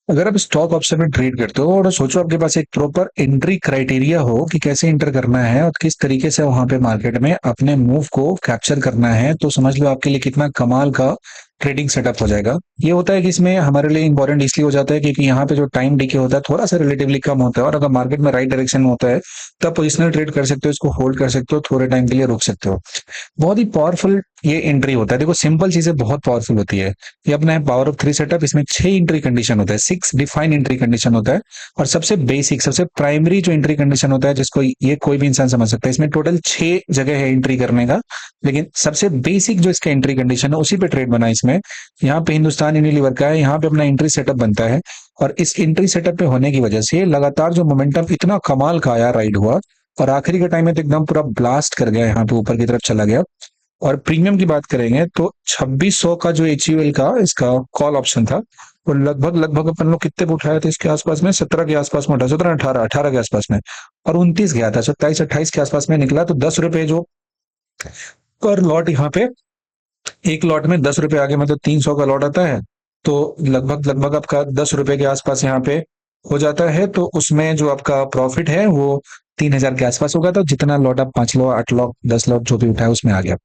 अगर आप stock option में ट्रेड करते हो और सोचो आपके पास एक प्रॉपर एंट्री क्राइटेरिया हो कि कैसे एंटर करना है और किस तरीके से वहां पे मार्केट में अपने मूव को कैप्चर करना है, तो समझ लो आपके लिए कितना कमाल का ट्रेडिंग सेटअप हो जाएगा। ये होता है कि इसमें हमारे लिए इंपॉर्टेंट इसलिए हो जाता है क्योंकि यहाँ पे जो टाइम डिके होता है थोड़ा सा रिलेटिवली कम होता है, और अगर मार्केट में राइट डायरेक्शन में होता है तब पोजिशनल ट्रेड कर सकते हो, इसको होल्ड कर सकते हो, थोड़े टाइम के लिए रोक सकते हो। बहुत ही पावरफुल ये एंट्री होता है। देखो सिंपल चीजें बहुत पावरफुल होती है। ये अपना है पावर ऑफ थ्री सेटअप। इसमें 6 एंट्री कंडीशन होता है, 6 डिफाइन एंट्री कंडीशन होता है। और सबसे बेसिक सबसे प्राइमरी जो एंट्री कंडीशन होता है जिसको ये कोई भी इंसान समझ सकता है, इसमें टोटल 6 जगह है एंट्री करने का। लेकिन सबसे बेसिक जो इसका एंट्री कंडीशन है उसी पे ट्रेड बना है इसमें। यहाँ पे हिंदुस्तान यूनिलीवर का है, यहाँ पे अपना एंट्री सेटअप बनता है। और इस एंट्री सेटअप पे होने की वजह से लगातार जो मोमेंटम इतना कमाल का आया, राइड हुआ, और आखिरी के टाइम में तो एकदम पूरा ब्लास्ट कर गया, यहाँ पे ऊपर की तरफ चला गया। और प्रीमियम की बात करेंगे तो 2600 का जो एचयूएल का इसका कॉल ऑप्शन था, वो लगभग लगभग अपन लोग कितने पे उठाए थे इसके आसपास में, 17 के आसपास में उठा, 17 18 के आसपास में। और 29 गया था, 27 28 के आसपास में निकला। तो 10 रुपए जो पर लॉट यहाँ पे, एक लॉट में 10 रुपए आगे मतलब 300 का लॉट आता है। तो लगभग लगभग आपका 10 रुपए के आसपास यहाँ पे हो जाता है। तो उसमें जो आपका प्रॉफिट है वो 3,000 के आसपास होगा। तो जितना लॉट आप 5 लॉट 8 लॉट 10 लॉट जो भी उठाए उसमें आ गया।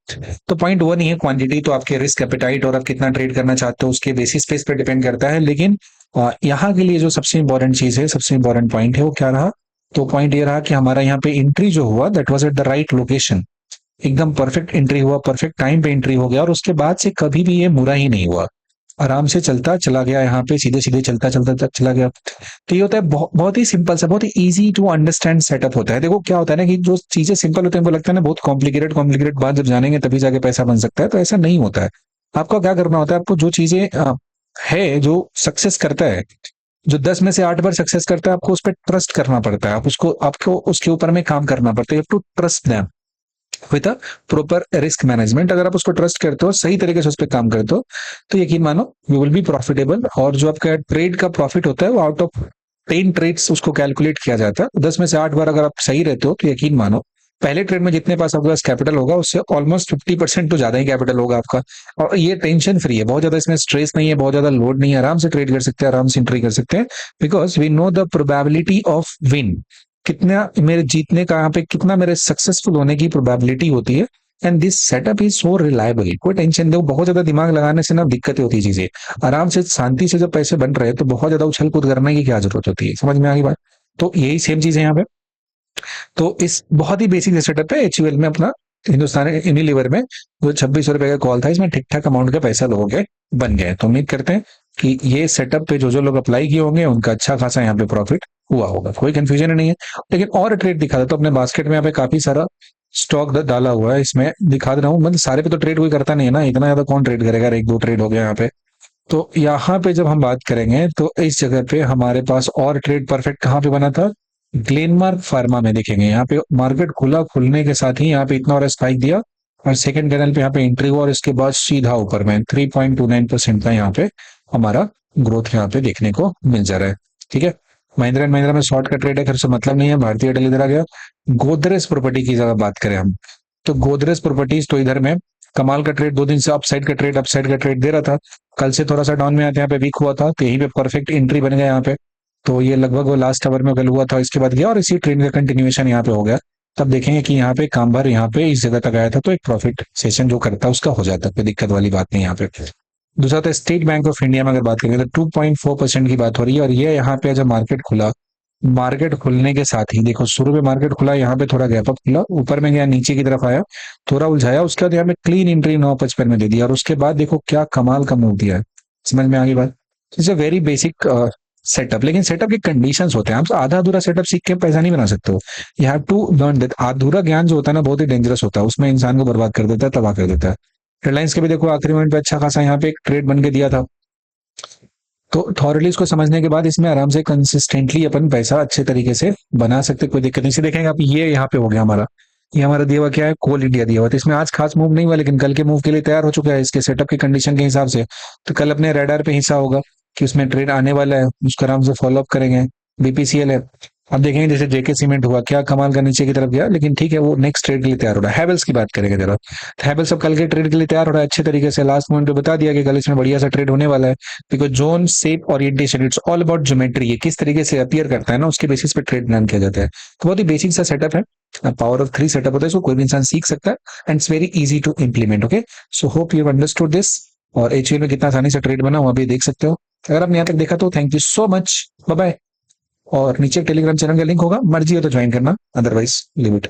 तो पॉइंट वो नहीं है क्वांटिटी, तो आपके रिस्क एपेटाइट और आप कितना ट्रेड करना चाहते हो उसके बेसिस पे इस पे डिपेंड करता है। लेकिन यहाँ के लिए जो सबसे इंपॉर्टेंट चीज है, सबसे इंपॉर्टेंट पॉइंट है, वो क्या रहा? तो पॉइंट ये रहा कि हमारा यहाँ पे एंट्री जो हुआ that was at the right location. एकदम परफेक्ट एंट्री हुआ, परफेक्ट टाइम पे एंट्री हो गया, और उसके बाद से कभी भी ये मुड़ा ही नहीं हुआ। आराम से चलता चला गया, यहाँ पे सीधे सीधे चलता चलता चला गया। तो ये होता है बहुत ही सिंपल सा, बहुत ही इजी टू अंडरस्टैंड सेटअप होता है। देखो क्या होता है ना कि जो चीजें सिंपल होती है वो लगता है ना बहुत कॉम्प्लिकेटेड, कॉम्प्लिकेटेड बात जब जानेंगे तभी जाके पैसा बन सकता है, तो ऐसा नहीं होता है। आपको क्या करना होता है, आपको जो चीजें है जो सक्सेस करता है, जो 10 में से 8 बार सक्सेस करता है, आपको उस पर ट्रस्ट करना पड़ता है। आप उसको आपको उसके ऊपर में काम करना पड़ता है, to trust them with a proper risk management. अगर आप उसको ट्रस्ट करते हो, सही तरीके से उस पर काम करते हो, तो यकीन मानो यू विल बी प्रॉफिटेबल। और जो आपका ट्रेड का प्रॉफिट होता है वो आउट ऑफ 10 ट्रेड्स उसको कैलकुलेट किया जाता है। 10 में से 8 बार अगर आप सही रहते हो तो यकीन मानो पहले ट्रेड में जितने पास आपके पास कैपिटल होगा उससे ऑलमोस्ट 50% तो ज्यादा ही कैपिटल होगा आपका। और ये टेंशन फ्री है, बहुत ज्यादा इसमें स्ट्रेस नहीं है, बहुत ज्यादा लोड नहीं है, आराम से ट्रेड कर सकते हैं, आराम से एंट्री कर सकते हैं। Because we know the probability of win, कितना मेरे जीतने का, यहाँ पे कितना मेरे सक्सेसफुल होने की प्रोबेबिलिटी होती है। And this setup is so reliable. कोई टेंशन दो, बहुत ज्यादा दिमाग लगाने से ना दिक्कतें होती है चीजें। आराम से शांति से जब पैसे बन रहे हैं तो बहुत ज्यादा उछल कूद करने की क्या जरूरत होती है, समझ में आ गई बात? तो यही सेम चीज है यहाँ पे। तो इस बहुत ही बेसिक सेटअप है एचयूएल में अपना, हिंदुस्तान यूनिलीवर में। जो 2600 रुपए का कॉल था, इसमें ठीक ठाक अमाउंट का पैसा लोगों के बन गए। तो उम्मीद करते हैं कि ये सेटअप पे जो जो लोग अप्लाई किए होंगे उनका अच्छा खासा यहाँ पे प्रॉफिट हुआ होगा, कोई कंफ्यूजन नहीं है। लेकिन और ट्रेड दिखा देता हूँ अपने बास्केट में, यहाँ पे काफी सारा स्टॉक डाला हुआ है, इसमें दिखा दे रहा हूँ। मतलब सारे पे तो ट्रेड कोई करता नहीं है ना, इतना ज्यादा कौन ट्रेड करेगा, एक दो ट्रेड हो गया यहाँ पे। तो यहाँ पे जब हम बात करेंगे तो इस जगह पे हमारे पास और ट्रेड परफेक्ट कहाँ पे बना था, ग्लेनमार्क फार्मा में देखेंगे। यहाँ पे मार्केट खुला, खुलने के साथ ही यहाँ पे इतना और स्पाइक दिया, और सेकंड कैंडल पे यहाँ पे एंट्री हुआ, और इसके बाद सीधा ऊपर में 3.29% का यहाँ पे हमारा ग्रोथ यहाँ पे देखने को मिल जा रहा है। ठीक है, महिंद्रा एंड महिंद्रा में शॉर्ट का ट्रेड है, खैर से मतलब नहीं है। भारतीय एयरटेल इधर आ गया। गोदरेज प्रॉपर्टी की अगर बात करें हम, तो गोदरेज प्रॉपर्टीज तो इधर में कमाल का ट्रेड, 2 दिन से अपसाइड का ट्रेड दे रहा था। कल से थोड़ा सा डाउन में आते यहाँ पे वीक हुआ था, तो यहीं पे परफेक्ट एंट्री बन गया यहाँ पे। तो ये लगभग वो लास्ट आवर में कल हुआ था, इसके बाद गया, और इसी ट्रेंड का कंटिन्यूएशन यहाँ पे हो गया। तब देखेंगे कि यहाँ पे काम भर यहाँ पे इस जगह तक आया था, तो एक प्रॉफिट सेशन जो करता है उसका हो जाता है, कोई दिक्कत वाली बात नहीं यहाँ पे। दूसरा तो स्टेट बैंक ऑफ इंडिया में अगर बात करें तो 2.4% की बात हो रही है। और ये यहाँ पे जब मार्केट खुला, मार्केट खुलने के साथ ही देखो शुरू में मार्केट खुला, यहाँ पे थोड़ा गैप अप खुला, ऊपर में गया, नीचे की तरफ आया, थोड़ा उलझाया, उसके बाद यहाँ पे क्लीन एंट्री 9.55 में दे दिया, और उसके बाद देखो क्या कमाल का मूव दिया है। समझ में आ गई बात? It's a very basic setup. लेकिन सेटअप के कंडीशंस होते हैं, आप आधा अधूरा सेटअप सीख के पैसा नहीं बना सकते हो। You have to learn that. अधूरा ज्ञान जो होता है ना बहुत ही डेंजरस होता है, उसमें इंसान को बर्बाद कर देता है, तबाह कर देता है। रिलायंस के भी देखो आखिरी मिनट पे अच्छा खासा यहाँ पे एक ट्रेड बन के दिया था। तो थॉरली इसको समझने के बाद इसमें आराम से कंसिस्टेंटली अपन पैसा अच्छे तरीके से बना सकते, कोई दिक्कत नहीं। से देखेंगे आप, ये यहाँ पे हो गया हमारा, ये हमारा दिया हुआ क्या है, कोल इंडिया दिया हुआ। तो इसमें आज खास मूव नहीं हुआ, लेकिन कल के मूव के लिए तैयार हो चुका है इसके सेटअप की कंडीशन के हिसाब से। तो कल अपने रेडार पे हिस्सा होगा कि उसमें ट्रेड आने वाला है, उसको आराम से फॉलो अप करेंगे। बीपीसीएल है, अब देखेंगे जैसे जेके सीमेंट हुआ, क्या कमाल का नीचे की तरफ गया, लेकिन ठीक है वो नेक्स्ट ट्रेड के लिए तैयार हो रहा है। हैवेल्स की बात करेंगे जरा, हैवेल्स अब कल के ट्रेड के लिए तैयार हो रहा है अच्छे तरीके से। लास्ट मोमेंट पे बता दिया कि कल इसमें बढ़िया सा ट्रेड होने वाला है, because zone shape orientation it's all about geometry, ये किस तरीके से अपीयर करता है ना, उसके बेसिस पे ट्रेड प्लान किया जाता है। तो बहुत ही बेसिक सा सेटअप है, पावर ऑफ 3 सेटअप होता है, इसको कोई भी इंसान सीख सकता है and it's very easy to implement. Okay, so hope you understood this. और एचयूएल में कितना आसानी से ट्रेड बना वहां भी देख सकते हो। अगर आपने यहाँ तक देखा तो thank you so much, bye bye. और नीचे टेलीग्राम चैनल का लिंक होगा, मर्जी हो तो ज्वाइन करना, अदरवाइज लिमिट।